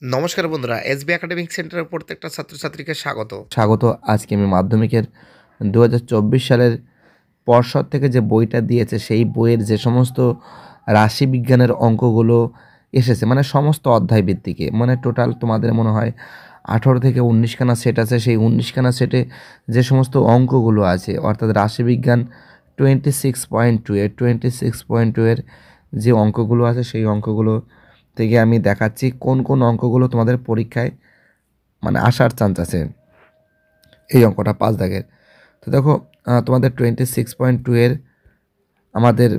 নমস্কার বন্ধুরা, SB academic সেন্টারের প্রত্যেকটা ছাত্রছাত্রীকে স্বাগত। আজকে আমি মাধ্যমিকের 2024 সালের পর্ষদ থেকে যে বইটা দিয়েছে সেই বইয়ের যে সমস্ত রাশিবিজ্ঞানের অঙ্কগুলো এসেছে, মানে সমস্ত অধ্যায় ভিত্তিকে, মানে টোটাল তোমাদের মনে হয় 18 থেকে 19 খানা সেট আছে। সেই 19 খানা সেটে যে সমস্ত অঙ্কগুলো আছে, অর্থাৎ রাশিবিজ্ঞান 26.2 এর যে অঙ্কগুলো আছে, সেই অঙ্কগুলো থেকে আমি দেখাচ্ছি কোন কোন অঙ্কগুলো তোমাদের পরীক্ষায় মানে আসার চান্স আছে। এই অঙ্কটা 5 দাগের। তো দেখো, তোমাদের 26.2 এর আমাদের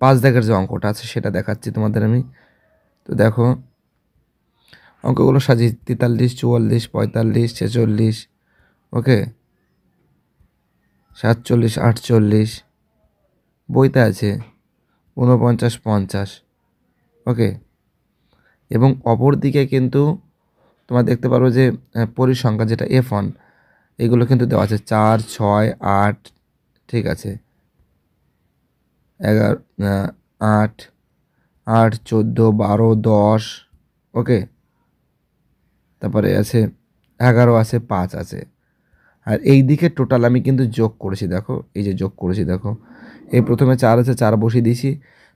5 দাগের যে অঙ্কটা আছে সেটা দেখাচ্ছি তোমাদের আমি। তো দেখো, অঙ্কগুলো সাজিয়ে 43, 44, 45, 46, ওকে, 47, 48, বইতে আছে 49, 50, ওকে। এবং অপর দিকে কিন্তু তোমরা দেখতে পারো যে পরিসংখ্যা যেটা F1, এগুলো কিন্তু দেওয়া আছে 4, 6, 8, ঠিক আছে, 11, 8, 8, 14, 12, 10, ওকে। তারপরে আছে 11 আছে, 5 আছে। আর এই দিকে টোটাল আমি কিন্তু যোগ করেছি, দেখো এই যে যোগ করেছি, দেখো এই প্রথমে 4 আছে, 4 বসিয়ে দিয়েছি,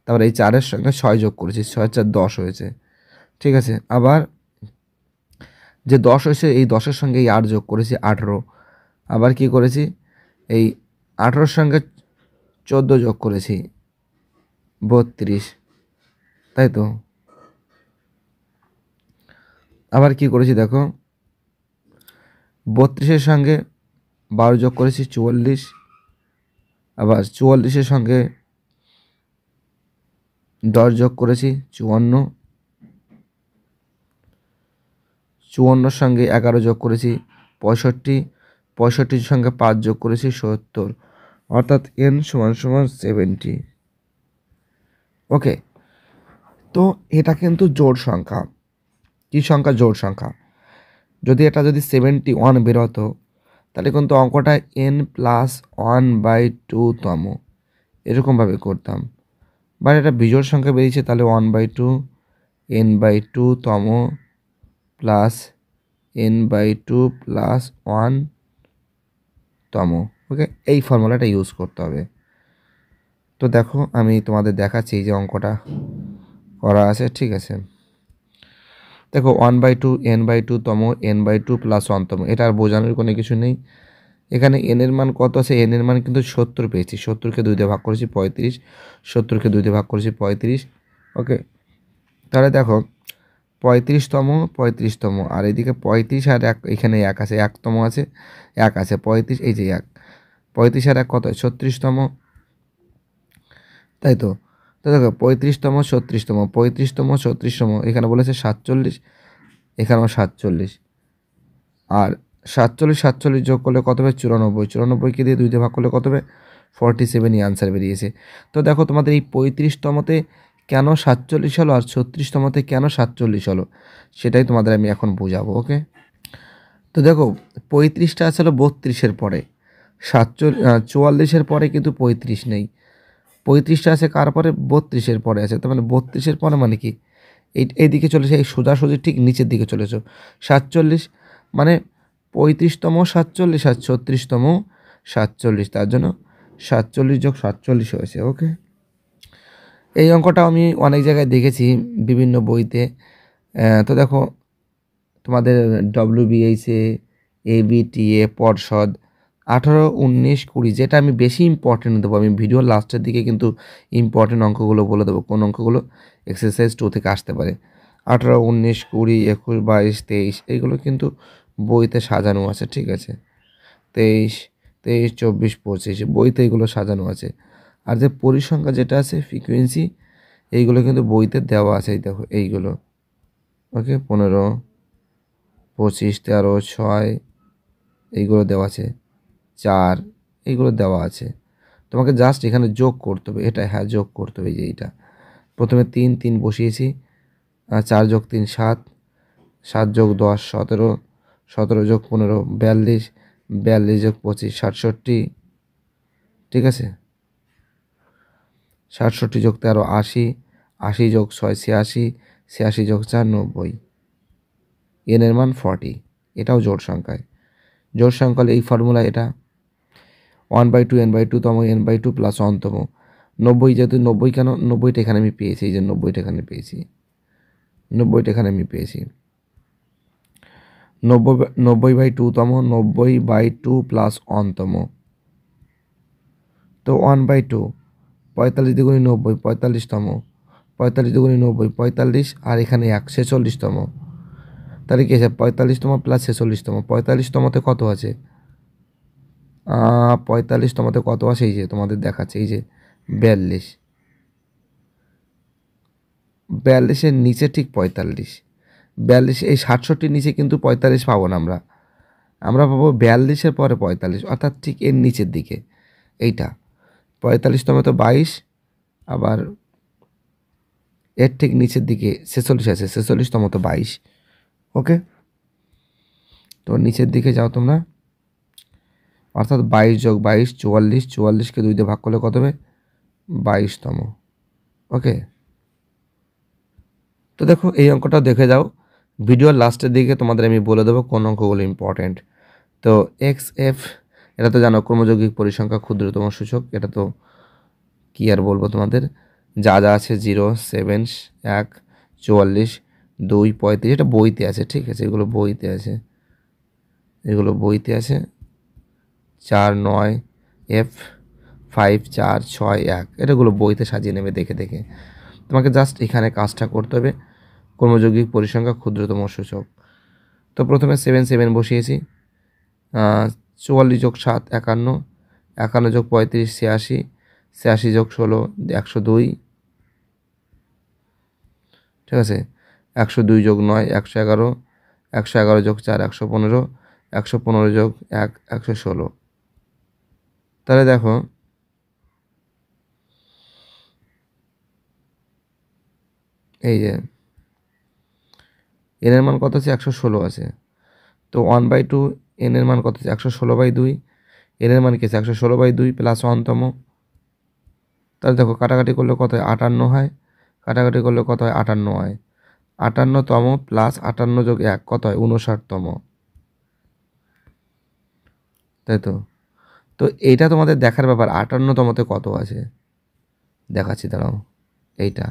তারপরে এই 4-এর সঙ্গে 6 যোগ করেছি, 6 4 10 হয়েছে, ঠিক আছে। আবার যে 10 হয়েছে এই 10-এর সঙ্গে এই 8 যোগ করেছি, 18। আবার কি করেছি, এই 18-র সঙ্গে 14 যোগ করেছি, 32, তাই তো। আবার কি করেছি দেখো, 32-এর সঙ্গে 12 যোগ করেছি, 44। আবার 44-এর সঙ্গে 10 যোগ করেছি, 54। 54-র সঙ্গে 11 যোগ করেছি, 65। 65-র সঙ্গে 5 যোগ করেছি, 70। অর্থাৎ n = 70, ওকে। তো এটা কিন্তু জোড় সংখ্যা। কি সংখ্যা? জোড় সংখ্যা। যদি 71 বেরোতো তাহলে কিন্তু অঙ্কটা n+1/2 তম এরকমভাবে করতাম। বাট এটা বিজোড় সংখ্যা বেরিয়েছে, তাহলে 1/2 n/2 তম প্লাস n/2 প্লাস 1 তম, ওকে। এই ফর্মুলাটা ইউজ করতে হবে। তো দেখো, আমি তোমাদের দেখাচ্ছি এই যে অঙ্কটা করা আছে, ঠিক আছে। দেখো 1/2 n/2 তম, n/2 প্লাস 1 তম, এটা আর বোঝানোর কোনো কিছু নেই। এখানে n এর মান কত আছে? n এর মান কিন্তু 70 পেয়েছি। 70-কে 2 দিয়ে ভাগ করেছি 35, 70-কে 2 দিয়ে ভাগ করেছি 35, ওকে। তাহলে দেখো 35তম, 35তম, আর এদিকে 35 আর 1, এখানে 1 আছে, 1তম আছে, 1 আছে, 35, এই যে 1, 35 আর 1 কত হয়? 36তম, তাই তো। তো দেখো 35তম, 36তম, 35তম, 36তম, এখানে বলেছে 47, এখানেও 47, আর 47 47 যোগ করলে কত হবে? 94, 94-কে দিয়ে 2 দিয়ে ভাগ করলে কত হবে? 47, আনসার বেরিয়েছে। তো দেখো তোমাদের এই 35তমতে কেন 47 হলো আর 36তমতে কেন 47 হলো সেটাই তোমাদের আমি এখন বোঝাবো, ওকে। তো দেখো 35টা আছে হলো 32-এর পরে, 44-এর পরে কিন্তু 35 নেই। 35টা আছে কার পরে? 32-এর পরে আছে। তার মানে 32-এর পরে মানে কি, এইদিকে চলেছে, এই সোজাসুজি ঠিক নিচের দিকে চলেছে 47, মানে 35তম 47 আর 36তম 47, তার জন্য 47 যোগ 47 হয়েছে, ওকে। এই অঙ্কটা আমি অনেক জায়গায় দেখেছি, বিভিন্ন বইতে। তো দেখো তোমাদের WBHA, ABTA, পর্ষদ 18, 19, 20, যেটা আমি বেশি ইম্পর্টেন্ট দেবো, আমি ভিডিওর লাস্টের দিকে কিন্তু ইম্পর্টেন্ট অঙ্কগুলো বলে দেবো, কোন অঙ্কগুলো এক্সারসাইজ 2 থেকে আসতে পারে। 18, 19, 20, 21, 22, 23, এইগুলো কিন্তু বইতে সাজানো আছে, ঠিক আছে। 23, 23, 24, 25, বইতে এগুলো সাজানো আছে। আর যে পরিসংখ্যা যেটা আছে, ফ্রিকোয়েন্সি, এইগুলো কিন্তু বইতে দেওয়া আছে, এই দেখো এইগুলো, ওকে। 15, 25, 13, 6, এইগুলো দেওয়া আছে, 4, এইগুলো দেওয়া আছে। তোমাকে জাস্ট এখানে যোগ করতে হবে, এটা, হ্যাঁ, যোগ করতে হবে। যে এইটা প্রথমে 3 3 বসিয়েছি, 4 যোগ 3 7, 7 যোগ 10 17, 17 যোগ 15 42, 42 যোগ 25 67, ঠিক আছে। 67 যোগ 13 80, 80 যোগ 6 86, 86 যোগ 4 90, এন এর মান 40, এটাও জোড় সংখ্যায়। জোড় সংখ্যা হলে এই ফর্মুলা এটা 1/2 n/2 তম n/2 প্লাস 1 তম 90, যেহেতু 90 কেন 90টা এখানে আমি পেয়েছি, এই যে 90টা এখানে পেয়েছি, 90টা এখানে আমি পেয়েছি 90/2 তম 90/2 প্লাস 1 তম, তো 1/2 45 দুগুণে 90 45 তম, 45 দুগুণে 90 45, আর এখানে 1 46 তম, তাহলে কি আছে 45 তম প্লাস 46 তম, 45 তমতে কত আছে 45 তমতে কত আছে, এই যে তোমাদের দেখাচ্ছে, এই যে 42, 42-এর নিচে ঠিক 45, 42 এই 67-র নিচে কিন্তু 45 পাবো না আমরা পাবো 42-এর পরে 45, অর্থাৎ ঠিক এর নিচের দিকে এইটা 45 তমে তো 22, আবার এর ঠিক নিচের দিকে 46 আছে, 46 তম তো 22। ওকে, তো নিচের দিকে যাও তোমরা, অর্থাৎ 22 যোগ 22 44, 44কে 2 দিয়ে ভাগ করলে কত হবে 22 তম। ওকে, তো দেখো এই অঙ্কটাও দেখে যাও, ভিডিওর লাস্টের দিকে তোমাদের আমি বলে দেবো কোন অঙ্কগুলো ইম্পর্টেন্ট। তো এক্স এফ, এটা তো জানো ক্রমযৌগিক পরিসংখ্যা ক্ষুদ্রতম সূচক, এটা তো কী আর বলবো তোমাদের, যা যা আছে 0 7 1 44 2 35, এটা বইতে আছে, ঠিক আছে, এগুলো বইতে আছে, এগুলো বইতে আছে 4 9 এফ 5 4 6 1, এটাগুলো বইতে সাজিয়ে নেবে দেখে দেখে। তোমাকে জাস্ট এখানে কাজটা করতে হবে, কর্মযৌগিক পরিসংখ্যা ক্ষুদ্রতম সূচক। তো প্রথমে 7 7 বসিয়েছি, 44 যোগ 7 51, 51 যোগ 35 86, 86 যোগ 16 102, ঠিক আছে, 102 যোগ 9 111, 111 যোগ 4 115, 115 যোগ 1 116। তাহলে দেখো এই যে এন এর মান কত আছে 116 আছে, তো 1/2 এন এর মান কত আছে 116/2, এন এর মান কি আছে 116/2 প্লাস 1 তম, তাহলে দেখো কাটাকাটি করলে কত হয় 58 হয়, কাটাকাটি করলে কত হয় 58 হয়, 58 তম প্লাস 58 যোগ 1 কত হয় 59 তম, তাই তো। তো এইটা তোমাদের দেখার ব্যাপার 58 তমতে কত আছে দেখাচ্ছি, দাঁড়াও, এইটা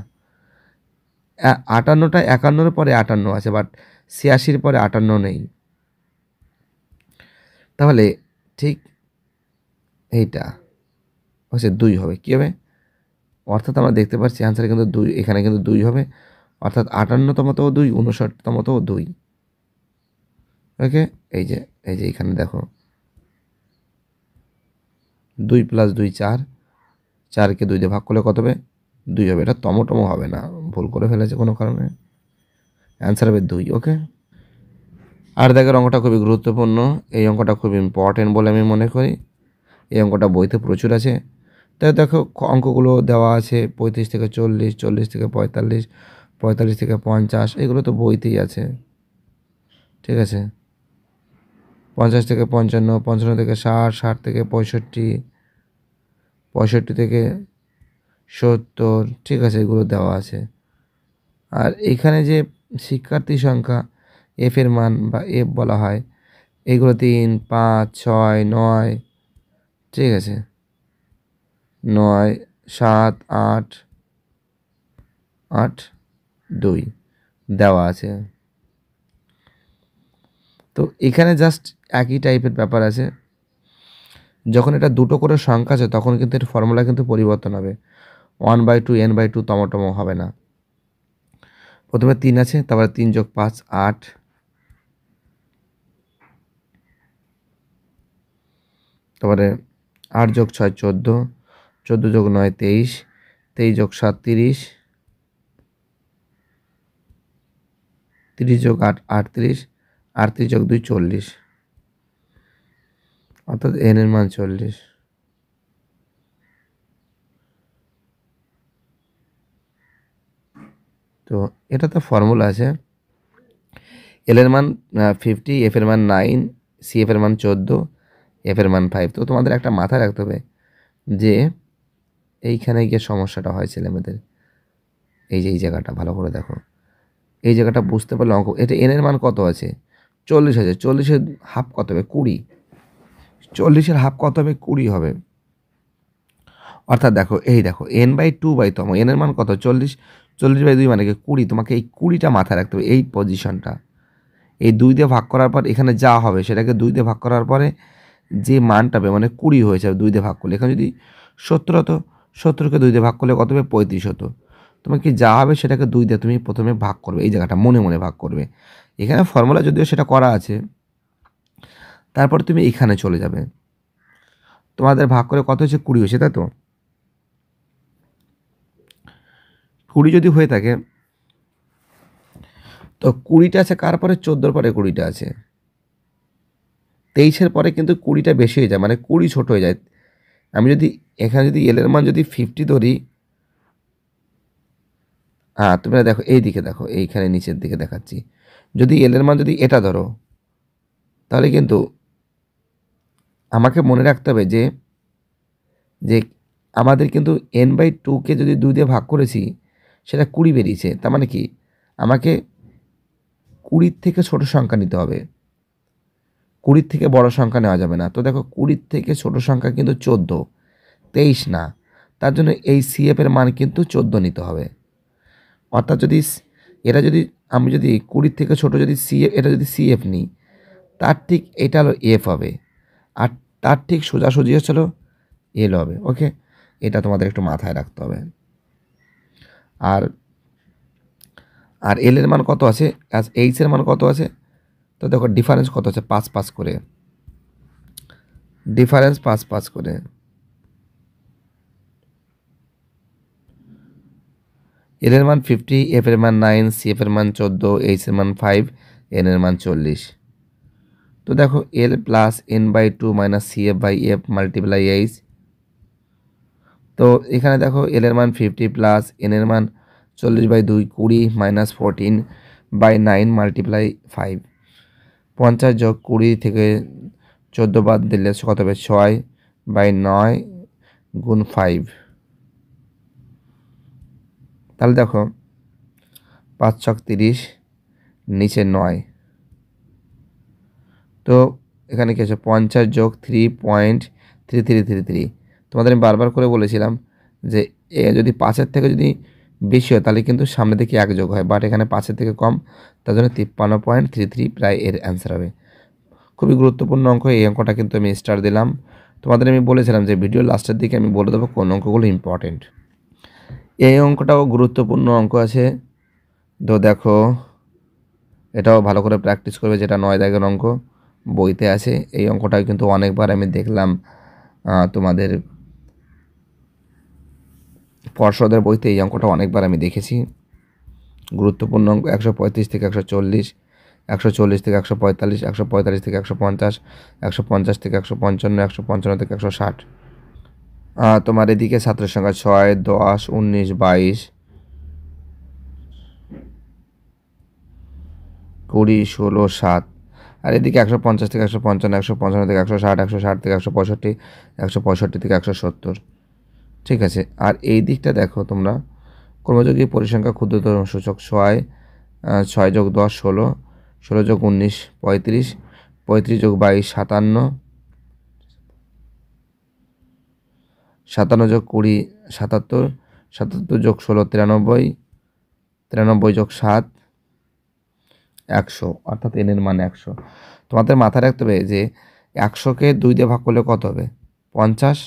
58টা 51-র পরে 58 আছে, বাট 86-র পরে 58 নেই, তাহলে ঠিক এইটা হচ্ছে 2 হবে, কী হবে, অর্থাৎ আমরা দেখতে পাচ্ছি আনসারে কিন্তু 2, এখানে কিন্তু 2 হবে, অর্থাৎ 58তমতেও 2 59তমতেও 2। ওকে, এই যে এখানে দেখো 2 প্লাস 2 4, 4কে 2 দিয়ে ভাগ করলে কত হবে 2 হবে, এটা তম হবে না, ভুল করে ফেলেছে কোনো কারণে, অ্যান্সার হবে 2। ওকে, আর দেখের অঙ্কটা খুবই গুরুত্বপূর্ণ, এই অঙ্কটা খুব ইম্পর্টেন্ট বলে আমি মনে করি, এই অঙ্কটা বইতে প্রচুর আছে। তাই দেখো অঙ্কগুলো দেওয়া আছে 35 থেকে 40, 40 থেকে 45, 45 থেকে 50, এগুলো তো বইতেই আছে, ঠিক আছে, 50 থেকে 55, 55 থেকে 60, 60 থেকে 65, 65 থেকে 70, ঠিক আছে, এগুলো দেওয়া আছে। আর এখানে যে শিক্ষার্থী সংখ্যা এফ এর মান বা এফ বলা হয়, এগুলো 3 5 6 9, ঠিক আছে, 9 7 8 8 2 দেওয়া আছে। তো এখানে জাস্ট একই টাইপের ব্যাপার আছে, যখন এটা দুটো করে সংখ্যা আছে তখন কিন্তু এর ফর্মুলা কিন্তু পরিবর্তন হবে, 1/2 n/2 তম হবে না। প্রথমে 3 আছে, তারপরে 3 যোগ 5 8, তারপরে 8 যোগ 6 14, 14 যোগ 9 23, 23 যোগ 7 30, 30 যোগ 8 38, 38 যোগ 2 40, অর্থাৎ এন এর মান 40। তো এটা তো ফর্মুলা আছে, এল এর মান 50, এফ এর মান 9, সি এফ এর মান 14, এফ এর মান 5। তো তোমাদের একটা মাথায় রাখতে হবে যে এইখানে গিয়ে সমস্যাটা হয় ছেলেমেয়েদের, এই যে এই জায়গাটা ভালো করে দেখো, এই জায়গাটা বুঝতে পারলে অঙ্ক, এটা এন এর মান কত আছে 40 আছে, 40-এর হাফ কত হবে 20, 40-এর হাফ কত হবে 20 হবে। অর্থাৎ দেখো এই দেখো n/2/তম, এন এর মান কত 40, 40/2 মানে কি 20, তোমাকে এই 20টা মাথায় রাখতে হবে, এই পজিশনটা। এই 2 দিয়ে ভাগ করার পর এখানে যা হবে সেটাকে 2 দিয়ে ভাগ করার পরে যে মানটা হবে মানে 20 হয়ে যাবে 2 দিয়ে ভাগ করলে। এখানে যদি 70 হতো, 70কে 2 দিয়ে ভাগ করলে কত হবে 35 হতো। তোমাকে যা হবে সেটাকে 2 দিয়ে তুমি প্রথমে ভাগ করবে, এই জায়গাটা মনে মনে ভাগ করবে। এখানে ফর্মুলা যদিও সেটা করা আছে, তারপর তুমি এখানে চলে যাবে। তোমাদের ভাগ করে কত হয়েছে 20 হয়েছে, তাই তো? 20 যদি হয়ে থাকে তো 20টা আছে কার পরে 14 পরে 20টা আছে, 23-এর পরে কিন্তু 20টা বেশি হয়ে যায়, মানে 20 ছোট হয়ে যায়। আমি যদি এখানে যদি এল এর মান যদি 50 ধরি, হ্যাঁ তোমরা দেখো এই দিকে দেখো, এইখানে নিচের দিকে দেখাচ্ছি, যদি এল এর মান যদি এটা ধরো, তাহলে কিন্তু আমাকে মনে রাখতে হবে যে যে আমাদের কিন্তু n/2কে যদি 2 দিয়ে ভাগ করেছি সেটা 20 বেরিয়েছে, তার মানে কি আমাকে 20 থেকে ছোট সংখ্যা নিতে হবে, 20 থেকে বড় সংখ্যা নেওয়া যাবে না। তো দেখো 20 থেকে ছোট সংখ্যা কিন্তু 14, 23 না। তার জন্য এই সিএফ এর মান কিন্তু 14 নিতে হবে। অর্থাৎ যদি এটা যদি আমি যদি 20 থেকে ছোট যদি সিএফ, এটা যদি সিএফ নিই, তার ঠিক এটা হলো এফ হবে, আর তার ঠিক সোজাসুজি হচ্ছিল এল হবে। ওকে, এটা তোমাদের একটু মাথায় রাখতে হবে। আর আর এল এর মান কত আছে, এইচ এর মান কত আছে, তো দেখো ডিফারেন্স কত আছে 5 করে, ডিফারেন্স 5 করে। এল এর মান 50, এফ এর মান 9, সিএফ এর মান 14, এইচ এর মান 5, এন এর মান 40। তো দেখো L plus n/2 minus CF/F multiply H. তো এখানে দেখো এল এর মান 50 প্লাস এন এর মান 40/2, 20 মাইনাস 14/9 মাল্টিপ্লাই 5, 50 যোগ 20 থেকে 14 বাদ দিলে কত হবে 6/9 গুণ 5। তাহলে দেখো 5 ছক 30, নিচে 9। তো এখানে কি আছে 50 যোগ 3.3333। তোমাদের আমি বারবার করে বলেছিলাম যে এ যদি 5-এর থেকে যদি বেশি হয় তাহলে কিন্তু সামনে দিকে 1 যোগ হয়, বাট এখানে 5-এর থেকে কম, তার জন্য 53.33 প্রায় এর অ্যান্সার হবে। খুবই গুরুত্বপূর্ণ অঙ্ক, এই অঙ্কটা কিন্তু আমি স্টার দিলাম। তোমাদের আমি বলেছিলাম যে ভিডিও লাস্টের দিকে আমি বলে দেবো কোন অঙ্কগুলো ইম্পর্টেন্ট। এই অঙ্কটাও গুরুত্বপূর্ণ অঙ্ক আছে, তো দেখো এটাও ভালো করে প্র্যাকটিস করবে, যেটা 9 দাগের অঙ্ক বইতে আছে। এই অঙ্কটাও কিন্তু অনেকবার আমি দেখলাম তোমাদের পর্ষদের বইতে, এই অঙ্কটা অনেকবার আমি দেখেছি। গুরুত্বপূর্ণ অঙ্ক 135 থেকে 140, 140 থেকে 145, 145 থেকে 150, 150 থেকে 155, 155 থেকে 160। তোমার এদিকে ছাত্রের সংখ্যা 6, 10, 19, 22, 20, 16, 7। আর এদিকে 150 থেকে 155, 155 থেকে 160, 160 থেকে 165, 165 থেকে 170। ঠিক আছে, আর এই দিকটা দেখো তোমরা, কর্মযোগী পরিসংখ্যা ক্ষুদ্রতম সূচক 6, 6 যোগ 10 16, 16 যোগ 19 35, 35 যোগ 22 57, 57 যোগ 20 77, 77 যোগ 16 93, 93 যোগ 7 100, অর্থাৎ এন এর মান 100। তোমাদের মাথায় রাখতে হবে যে 100কে 2 দিয়ে ভাগ করলে কত হবে 50,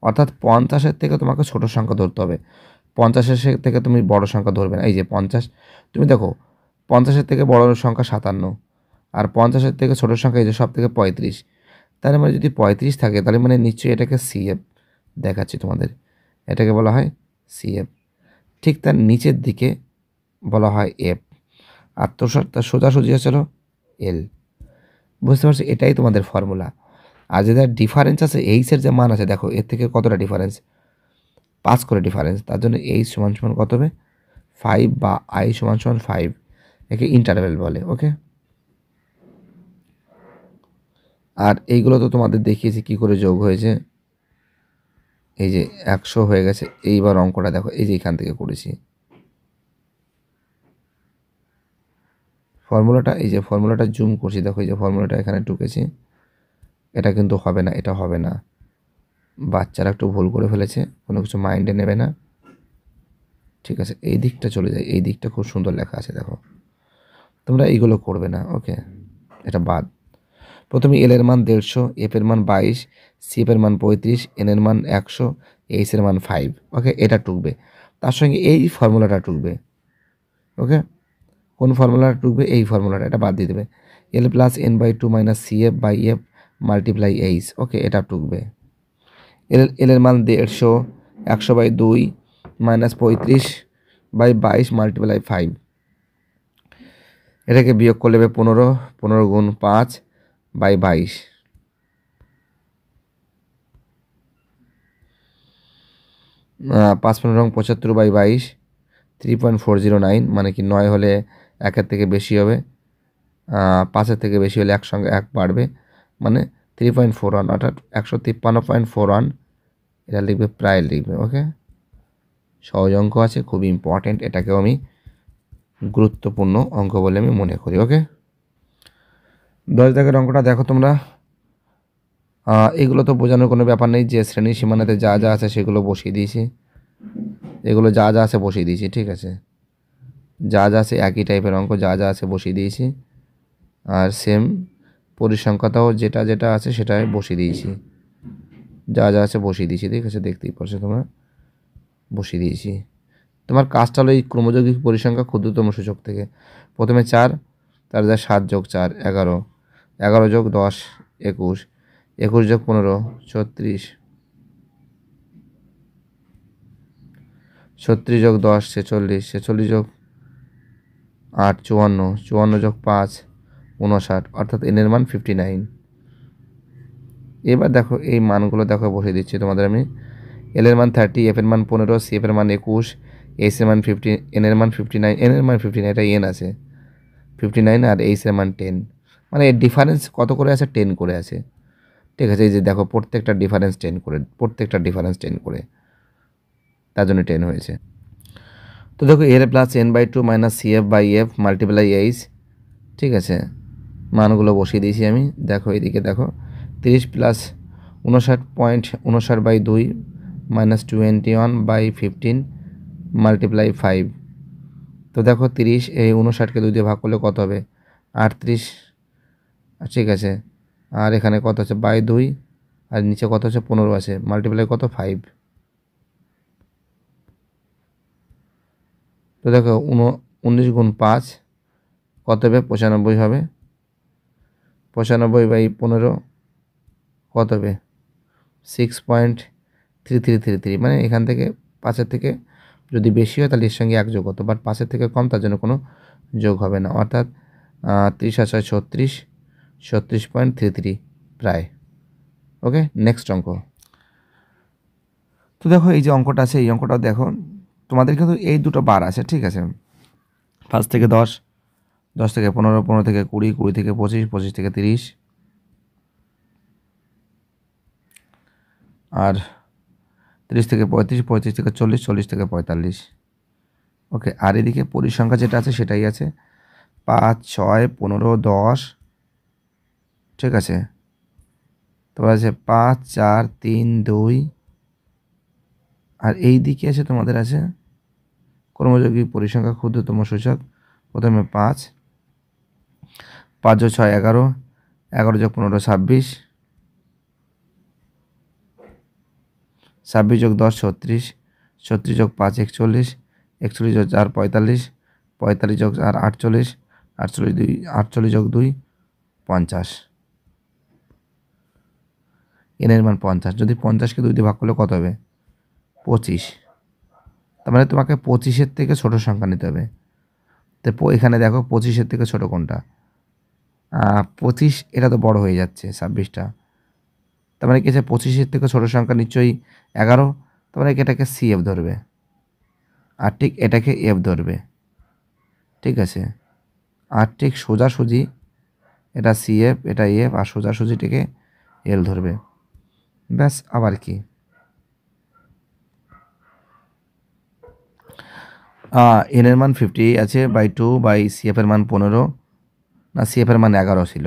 অর্থাৎ 50-এর থেকে তোমাকে ছোট সংখ্যা ধরতে হবে, 50-এর থেকে তুমি বড় সংখ্যা ধরবে না। এই যে 50, তুমি দেখো 50-এর থেকে বড় সংখ্যা 57, আর 50-এর থেকে ছোট সংখ্যা এই যে সব থেকে 35। তার মানে যদি 35 থাকে তাহলে মানে নিশ্চয়ই এটাকে সিএফ দেখাচ্ছি তোমাদের, এটাকে বলা হয় সিএফ। ঠিক তার নিচের দিকে বলা হয় এফ, আর তার সোজাসুজি হচ্ছিল এল। বুঝতে পারছো, এটাই তোমাদের ফর্মুলা। আর যে যার ডিফারেন্স আছে এইচের যে মান আছে, দেখো এর থেকে কতটা ডিফারেন্স 5 করে ডিফারেন্স, তার জন্য এইচ সমান সমান কত হবে 5, বা আই সমান সমান 5, একে ইন্টারভেল বলে। ওকে, আর এইগুলো তো তোমাদের দেখিয়েছি কি করে যোগ হয়েছে। এই যে 100 হয়ে গেছে। এইবার অঙ্কটা দেখো, এই যে এখান থেকে করেছি, ফর্মুলাটা এই যে ফর্মুলাটা জুম করছি, দেখো এই যে ফর্মুলাটা এখানে টুকেছি, এটা কিন্তু হবে না, এটা হবে না। বাচ্চারা একটু ভুল করে ফেলেছে, কোনো কিছু মাইন্ডে নেবে না, ঠিক আছে। এই দিকটা চলে যায়, এই দিকটা খুব সুন্দর লেখা আছে, দেখো তোমরা এইগুলো করবে না, ওকে, এটা বাদ। প্রথমে এল এর মান 150, এফ এর মান 22, সি এফ এর মান 35, এন এর মান 100, এইচ এর মান 5, ওকে, এটা টুকবে। তার সঙ্গে এই ফর্মুলাটা টুকবে, ওকে। কোন ফর্মুলাটা টুকবে? এই ফর্মুলাটা, এটা বাদ দিয়ে দেবে। L plus N by 2 minus C F by F multiply H, okay, এটা টুকবে। এল এর মান 150, 100/2 মাইনাস 35/22 মাল্টিপ্লাই 5, এটাকে বিয়োগ করে নেবে 15, 15 গুণ 5/22, 5×15=75/22, 3.409, মানে কি 9 হলে 1-এর থেকে বেশি হবে, 5-এর থেকে বেশি হলে 1 সঙ্গে 1 বাড়বে, মানে 3.41, অর্থাৎ 153.41, এটা লিখবে, প্রায় লিখবে, ওকে। সহজ অঙ্ক আছে, খুবই ইম্পর্টেন্ট, এটাকেও আমি গুরুত্বপূর্ণ অঙ্ক বলে আমি মনে করি, ওকে। 10 দাগের অঙ্কটা দেখো তোমরা। এগুলো তো বোঝানোর কোনো ব্যাপার নেই, যে শ্রেণী সীমানাতে যা যা আছে সেগুলো বসিয়ে দিয়েছি, এগুলো যা যা আছে বসিয়ে দিয়েছি, ঠিক আছে। যা যা আছে একই টাইপের অঙ্ক, যা যা আছে বসিয়ে দিয়েছি, আর সেম পরিসংখ্যাতাও যেটা যেটা আছে সেটাই বসিয়ে দিয়েছি, যা যা আছে বসিয়ে দিয়েছি, ঠিক আছে, দেখতেই পারছো তোমরা, বসিয়ে দিয়েছি। তোমার কাজটা হলো এই ক্রমযৌগিক পরিসংখ্যা ক্ষুদ্রতম সূচক থেকে প্রথমে 4, তার যা 7 যোগ 4 11, 11 যোগ 10 21, 21 যোগ 15 36, 36 যোগ 10 46, 46 যোগ 8 54, 54 যোগ 5 59, অর্থাৎ এন এর মান 59। এবার দেখো এই মানগুলো দেখো বসিয়ে দিচ্ছি তোমাদের আমি। এল এর মান 30, এফ এর মান 15, সি এফ এর মান 21, এইচ এর মান 50, এন এর মান 59, এন এর মান 59, এটা এন আছে 59, আর এইচ এর মান 10, মানে এর ডিফারেন্স কত করে আছে? 10 করে আছে, ঠিক আছে। এই যে দেখো প্রত্যেকটা ডিফারেন্স 10 করে, প্রত্যেকটা ডিফারেন্স 10 করে, তার জন্য 10 হয়েছে। তো দেখো L plus N by 2 minus C F by F multiply H, ঠিক আছে, মানগুলো বসিয়ে দিয়েছি আমি। দেখো এদিকে দেখো 30 প্লাস 59.59/2 মাইনাস 21/15 মাল্টিপ্লাই 5। তো দেখো 30 এই 59কে 2 দিয়ে ভাগ করলে কত হবে? 38, ঠিক আছে। আর এখানে কত আছে? বাই 2, আর নিচে কত আছে? 15 আছে, মাল্টিপ্লাই কত? 5। তো দেখো 19 গুণ 5 কত হবে? 95 হবে। 95/15 কত হবে? 6.3333, মানে এখান থেকে 5-এর থেকে যদি বেশি হয় তাহলে এর সঙ্গে 1 যোগ হতো, বাট 5-এর থেকে কম, তার জন্য কোনো যোগ হবে না, অর্থাৎ 30 আর 6 36, 36.33 প্রায়, ওকে। নেক্সট অঙ্ক। তো দেখো এই যে অঙ্কটা আছে, এই অঙ্কটাও দেখো তোমাদের কিন্তু এই দুটো বার আছে, ঠিক আছে। 5 থেকে 10, 10 থেকে 15, 15 থেকে 20, 20 থেকে 25, 25 থেকে 30, আর 30 থেকে 35, 35 থেকে 40, 40 থেকে 45, ওকে। আর এদিকে পরিসংখ্যা যেটা আছে সেটাই আছে 5 6 15 10, ঠিক আছে। তারপর আছে 5 4 3 2, আর এই দিকে আছে তোমাদের আছে কর্মযোগী পরিসংখ্যা ক্ষুদ্রতম সূচক, প্রথমে 5, 5 যোগ 6 11, 11 যোগ 15 26, 26 যোগ 10 36, 36 যোগ 5 41, 41 যোগ 4 45, 45 যোগ 4 48, 48 যোগ 2 50, এন এর মান 50। যদি 50কে 2 দিয়ে ভাগ করলে কত হবে? 25। তার মানে তোমাকে 25-এর থেকে ছোট সংখ্যা নিতে হবে। তো এখানে দেখো 25-এর থেকে ছোট কোনটা? 25, এটা তো বড় হয়ে যাচ্ছে 26টা, তার মানে কি আছে? 25-এর থেকে ছোট সংখ্যা নিশ্চয়ই 11, তার মানে এটাকে সি এফ ধরবে, আর ঠিক এটাকে এফ ধরবে, ঠিক আছে। আর ঠিক সোজাসুজি এটা সি এফ, এটা এফ, আর সোজাসুজিটাকে এল ধরবে, ব্যাস। আবার কি এন এর মান 50 আছে বাই 2 বাই সি এফ এর মান 15, না CF এর মান 11 ছিল,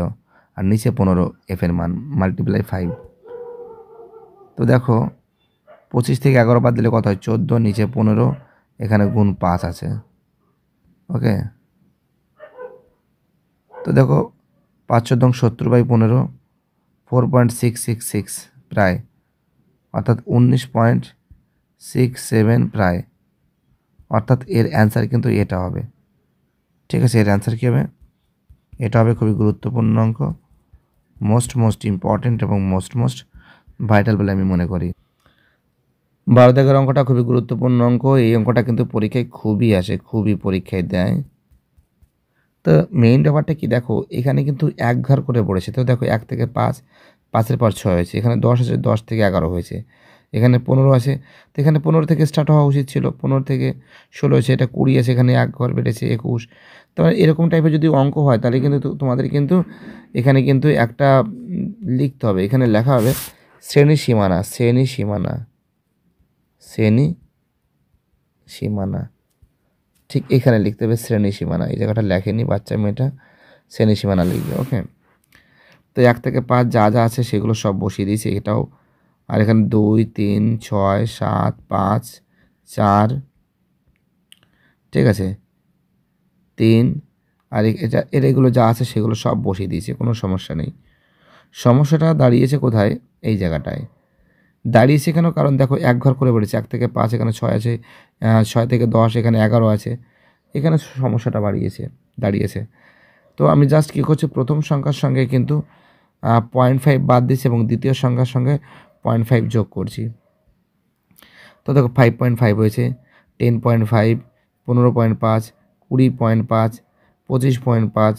আর নিচে 15 F এর মান মাল্টিপ্লাই 5। তো দেখো 25 থেকে 11 বাদ দিলে কত হয় 14, নিচে 15, এখানে গুণ 5 আছে। ওকে, তো দেখো 5 14 70/15, 4.666 প্রায়, অর্থাৎ 19.67 প্রায়, অর্থাৎ এর অ্যান্সার কিন্তু এটা হবে। ঠিক আছে, এর অ্যান্সার কী হবে? এটা হবে খুবই গুরুত্বপূর্ণ অঙ্ক, মোস্ট ইম্পর্টেন্ট এবং মোস্ট ভাইটাল বলে আমি মনে করি। 12 দাগের অঙ্কটা খুবই গুরুত্বপূর্ণ অঙ্ক। এই অঙ্কটা কিন্তু পরীক্ষায় খুবই আসে, খুবই পরীক্ষায় দেয়। তো মেইন ব্যাপারটা কি, দেখো এখানে কিন্তু এক ঘর করে পড়েছে। তো দেখো 1 থেকে 5, 5-এর পর 6 হয়েছে, এখানে 10 আছে, 10 থেকে 11 হয়েছে, এখানে 15 আছে, তো এখানে 15 থেকে স্টার্ট হওয়া উচিত ছিল, 15 থেকে 16 হয়েছে, এটা 20 আছে, এখানে এক ঘর বেড়েছে 21। তোমার এরকম টাইপের যদি অঙ্ক হয় তাহলে কিন্তু তোমাদের কিন্তু এখানে কিন্তু একটা লিখতে হবে, এখানে লেখা হবে শ্রেণী সীমানা, ঠিক এখানে লিখতে হবে শ্রেণী সীমানা। এই জায়গাটা লেখেনি বাচ্চা মেয়েটা, শ্রেণী সীমানা লিখবে। ওকে, তো 1 থেকে 5 যা যা আছে সেগুলো সব বসিয়ে দিয়েছি এটাও, আর এখানে 2 3 6 7 5 4, ঠিক আছে 3, আর এগুলো যা আছে সেগুলো সব বসিয়ে দিয়েছি, কোনো সমস্যা নেই। সমস্যাটা দাঁড়িয়েছে কোথায়? এই জায়গাটায় দাঁড়িয়েছে কেন? কারণ দেখো এক ঘর করে বেড়েছে, 1 থেকে 5 এখানে 6 আছে, 6 থেকে 10 এখানে 11 আছে, এখানে সমস্যাটা দাঁড়িয়েছে। তো আমি জাস্ট কী করছি, প্রথম সংখ্যার সঙ্গে কিন্তু 0.5 বাদ দিচ্ছি এবং দ্বিতীয় সংখ্যার সঙ্গে 0.5 যোগ করছি। তো দেখো 5.5 হয়েছে, 10.5, 15.5, 20.5, 25.5,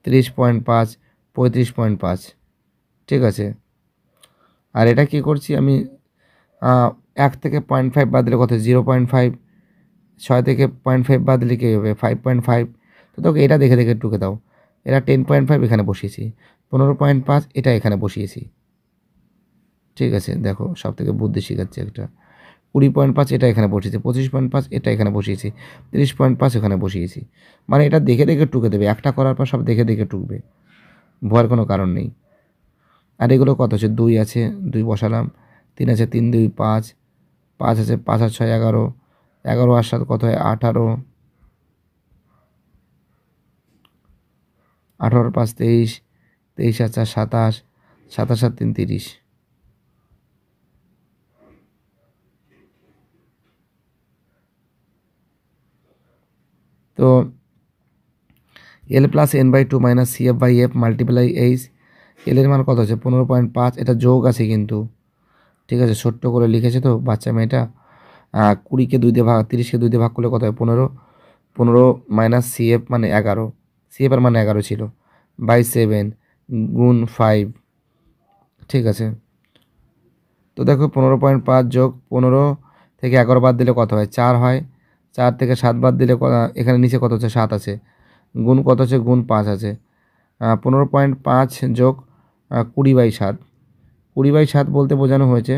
30.5, 35.5, ঠিক আছে। আর এটা কী করছি আমি, 1 থেকে 0.5 বাদ দিলে কত? 0.5, 6 থেকে 0.5 বাদ দিলে কী হবে? 5.5। তো তোকে এটা দেখে দেখে টুকে দাও। এটা 10.5 এখানে বসিয়েছি, 15.5 এটা এখানে বসিয়েছি, ঠিক আছে। দেখো সব থেকে বুদ্ধি শিখাচ্ছি একটা, 20.5 এটা এখানে বসিয়েছি, 25.5 এটা এখানে বসিয়েছি, 30.5 এখানে বসিয়েছি। মানে এটা দেখে দেখে টুকে দেবে, একটা করার পর সব দেখে দেখে টুকবে, ভয়ের কোনো কারণ নেই। আর এগুলো কত আছে? 2 আছে, 2 বসালাম, 3 আছে, 3 2 5, 5 আছে, 5 আর 6 11, 11 আর 7 কত হয়? 18, 18 আর 5 23, 23 আর 4 27, 27 আর 3 30। তো L plus n/2 minus CF/F multiply H, L এর মান কত আছে? 15.5, এটা যোগ আছে কিন্তু, ঠিক আছে, ছোট্ট করে লিখেছে তো বাচ্চা মেয়েটা। 20কে 2 দিয়ে ভাগ, 30কে 2 দিয়ে ভাগ করলে কত হয়? 15, 15 মাইনাস CF মানে 11, CF এর মানে 11 ছিল, বাই 7 গুণ 5, ঠিক আছে। তো দেখো 15.5 যোগ 15 থেকে 11 বাদ দিলে কত হয়? 4 হয়, 4 থেকে 7 বাদ দিলে এখানে নিচে কত আছে? 7 আছে, গুণ কত আছে? গুণ 5 আছে। 15.5 যোগ 20/7, 20/7 বলতে বোঝানো হয়েছে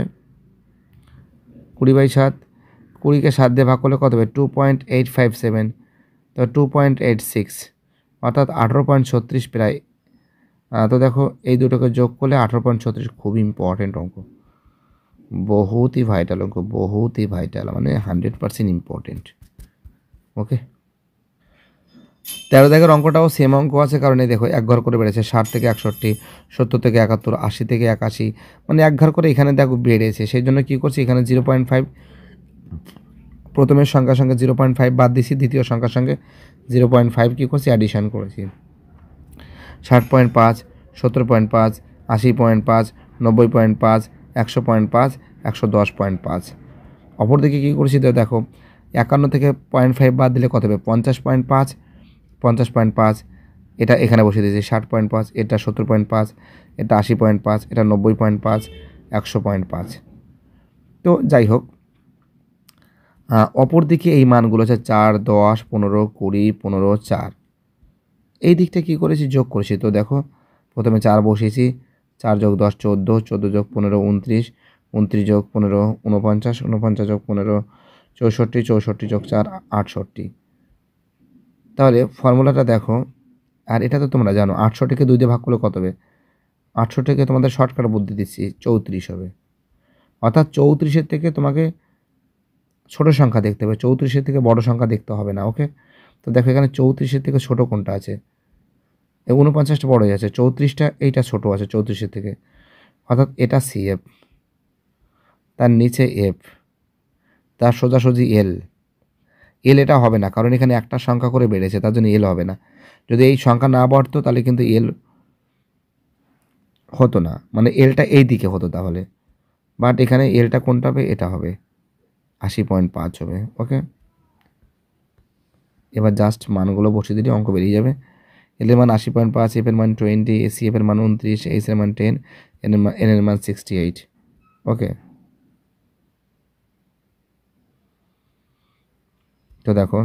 20/7, 20কে 7 দিয়ে ভাগ করলে কত হবে? 2.857, তো 2.86, অর্থাৎ 18.36 প্রায়। তো দেখো এই দুটোকে যোগ করলে 18.36, খুব ইম্পর্টেন্ট অঙ্ক, বহুতই ভাইটাল অঙ্ক, বহুতই ভাইটাল, মানে 100% ইম্পর্টেন্ট। ওকে, 13 দাগের অঙ্কটাও সেম অঙ্ক আছে, কারণ এই দেখো এক ঘর করে বেড়েছে, 60 থেকে 61, 70 থেকে 71, 80 থেকে 81, মানে এক ঘর করে এখানে দেখো বেড়েছে। সেই জন্য কী করছি, এখানে 0.5 প্রথমের সংখ্যার সঙ্গে 0.5 বাদ দিছি, দ্বিতীয় সংখ্যার সঙ্গে 0.5 কী করছি? অ্যাডিশন করেছি। 60.5, 70.5, 80.5, 90.5, 100.5, 110.5। অপরদিকে কী করছি তো দেখো 51 থেকে 0.5 বাদ দিলে কত হবে? 50.5, 50.5 এটা এখানে বসিয়ে দিয়েছি, 60.5 এটা 70.5, এটা 80.5, এটা 90.5, 100.5। তো যাই হোক, অপরদিকে এই মানগুলো হচ্ছে 4, 10, 15, 20, 15, 4, এই দিকটা কী করেছি? যোগ করেছি। তো দেখো প্রথমে 4 বসিয়েছি, 4 যোগ 10 14, 14 যোগ 15 29, 29 যোগ 15 49, 49 যোগ 15 64 64 যোগ 4 68। তাহলে ফর্মুলাটা দেখো, আর এটা তো তোমরা জানো 68কে 2 দিয়ে ভাগ করলে কত হবে? 68কে তোমাদের শর্টকাট বুদ্ধি দিচ্ছি, 34 হবে। অর্থাৎ 34-এর থেকে তোমাকে ছোট সংখ্যা দেখতে হবে, 34-এর থেকে বড় সংখ্যা দেখতে হবে না। ওকে, তো দেখো এখানে 34-এর থেকে ছোট কোনটা আছে? 49টা বড় হয়ে আছে, 34টা এইটা ছোট আছে 34-এর থেকে, অর্থাৎ এটা সিএফ, তার নিচে এফ, তার সোজাসুজি এল। এটা হবে না, কারণ এখানে একটা সংখ্যা করে বেড়েছে, তার জন্য এল হবে না। যদি এই সংখ্যা না বাড়তো তাহলে কিন্তু এল হতো না, মানে এলটা এই দিকে হতো তাহলে। বাট এখানে এলটা কোনটা হবে? এটা হবে, 80.5 হবে। ওকে, এবার জাস্ট মানগুলো বসিয়ে দিলে অঙ্ক বেরিয়ে যাবে। এল এর মান 80.5, এফ এর মান 20, সি এফ এর মান 29, এইচ এর মান 10, এন এর মান 68। ওকে, তো দেখো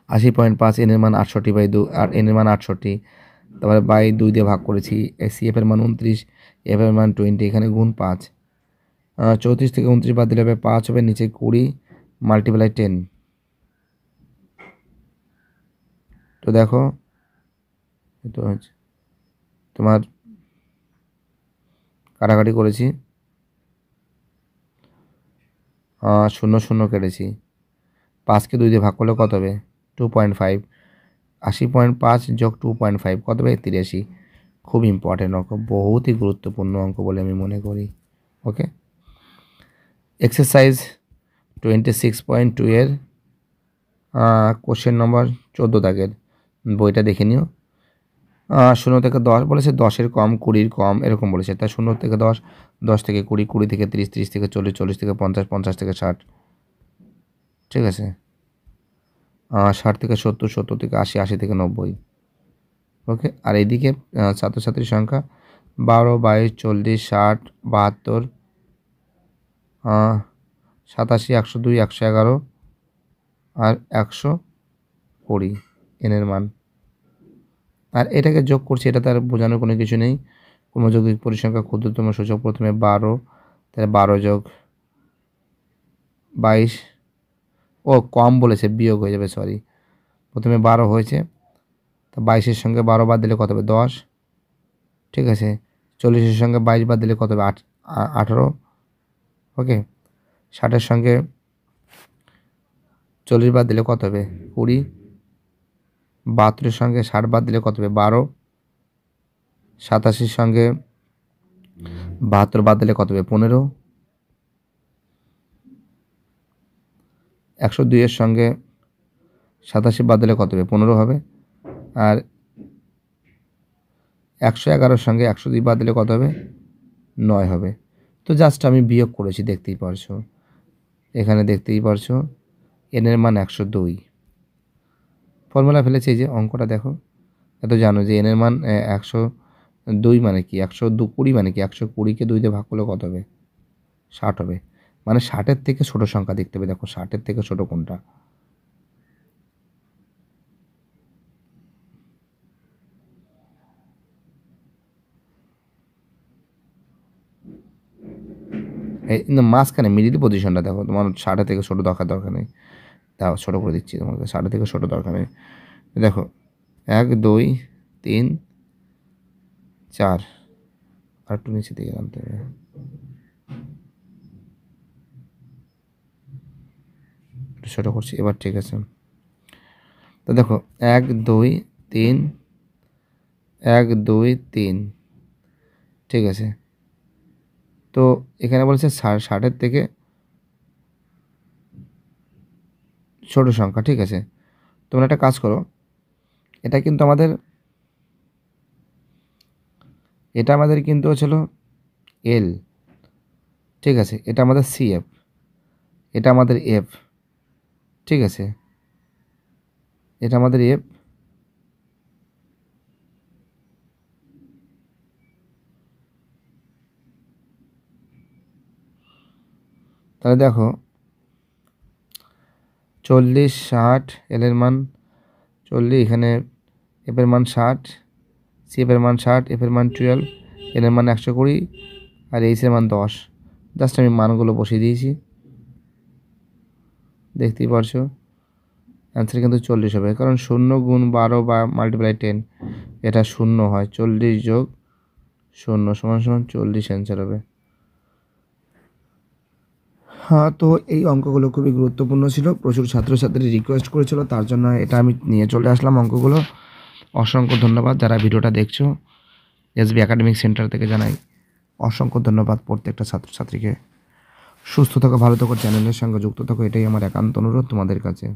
80.5, এন এর মান 68/2, আর এন এর মান 68, তারপরে বাই 2 দিয়ে ভাগ করেছি। সি এফ এর মান 29, এফ এর মান 20, এখানে গুণ 5, 34 থেকে 29 বাদ দিলে হবে 5 হবে, নিচে 20 মাল্টিপ্লাই 10। তো দেখো তো হচ্ছে তোমার কাটাকাটি করেছি, 0 0 কেটেছি, 5কে 2 দিয়ে ভাগ করলে কত হবে? 2.5। 80.5 যোগ 2.5 কত হবে? 83। খুব ইম্পর্টেন্ট অঙ্ক, বহুতই গুরুত্বপূর্ণ অঙ্ক বলে আমি মনে করি। ওকে, এক্সারসাইজ 26.2 এর কোশ্চেন নম্বর 14 দাগের বইটা দেখে নিও। 0 থেকে 10 বলেছে, 10-এর কম, 20-র কম, এরকম বলেছে। তাই 0 থেকে 10, 10 থেকে 20, 20 থেকে 30, 30 থেকে 40, 40 থেকে 50, 50 থেকে 60। ঠিক আছে, 60 থেকে 70, 70 থেকে 80, 80 থেকে 90। ওকে, আর এইদিকে ছাত্রছাত্রীর সংখ্যা 12, 22, 40, 60, 72, 87, 102, 111 আর 120 এনের মান। আর এটাকে যোগ করছি, এটা তার বোঝানোর কোনো কিছু নেই। ক্রমযৌগিক পরিসংখ্যা ক্ষুদ্রতম সূচক প্রথমে 12, তাহলে 12 যোগ 22, ও কম বলেছে, বিয়োগ হয়ে যাবে, সরি। প্রথমে 12 হয়েছে, তা 22-এর সঙ্গে 12 বাদ দিলে কত হবে? 10। ঠিক আছে, 40-এর সঙ্গে 22 বাদ দিলে কত হবে? 18। ওকে, 60-এর সঙ্গে 40 বাদ দিলে কত হবে? 20। 72-এর সঙ্গে 60 বাদ দিলে কত হবে? 12। 87-এর সঙ্গে 72 বাদ দিলে কত হবে? 15। 102-এর সঙ্গে 87 বাদ দিলে কত হবে? 15 হবে। আর 111-এর সঙ্গে 102 বাদ দিলে কত হবে? 9 হবে। তো জাস্ট আমি বিয়োগ করেছি, দেখতেই পারছো, এখানে দেখতেই পারছো এনের মান 102। ফর্মুলা ফেলেছি, এই যে অঙ্কটা দেখো, এত জানো যে এনের মান 102 মানে কি, 120 মানে কি, 120-কে 2 দিয়ে ভাগ করলে কত হবে? 60 হবে। মানে 60-এর থেকে ছোট সংখ্যা দেখতে হবে। দেখো 60-এর থেকে ছোট কোনটা? এই মাঝখানে মিডিল পজিশনটা দেখো, তোমার 60-এর থেকে ছোট দরকার নেই। তাও ছোটো করে দিচ্ছি তোমাকে, 60 থেকে ছোটো দরকার নেই। দেখো 1 2 3 4, আর একটু নিচে দিকে আনতে হবে, ছোটো করছি এবার। ঠিক আছে, তো দেখো 1 2 3, 1 2 3। ঠিক আছে, তো এখানে বলেছে 60-এর থেকে ছোট সংখ্যা। ঠিক আছে, তোমরা একটা কাজ করো, এটা কিন্তু আমাদের কিন্তু হচ্ছিল এল। ঠিক আছে, এটা আমাদের সিএফ, এটা আমাদের এফ। ঠিক আছে, এটা আমাদের এফ, তাহলে দেখো 40 60, এল এর মান 40, এখানে এফ এর মান 60, সি এফ এর মান 60, এফ এর মান 12, এল এর মান 120, আর এইচ এর মান 10। জাস্ট আমি মানগুলো বসিয়ে দিয়েছি। দেখতেই পারছো অ্যান্সার কিন্তু 40 হবে, কারণ 0 গুণ 12 বা মাল্টিপ্লাই 10 এটা 0 হয়। 40 যোগ 0 সমান সমান 40 অ্যান্সার হবে। হ্যাঁ, তো এই অঙ্কগুলো খুবই গুরুত্বপূর্ণ ছিল, প্রচুর ছাত্রছাত্রী রিকোয়েস্ট করেছিল, তার জন্য এটা আমি নিয়ে চলে আসলাম অঙ্কগুলো। অসংখ্য ধন্যবাদ যারা ভিডিওটা দেখছো। এসবি একাডেমিক সেন্টার থেকে জানাই অসংখ্য ধন্যবাদ প্রত্যেকটা ছাত্রছাত্রীকে। সুস্থ থাকো, ভালো থাকো, চ্যানেলের সঙ্গে যুক্ত থাকো, এটাই আমার একান্ত অনুরোধ তোমাদের কাছে।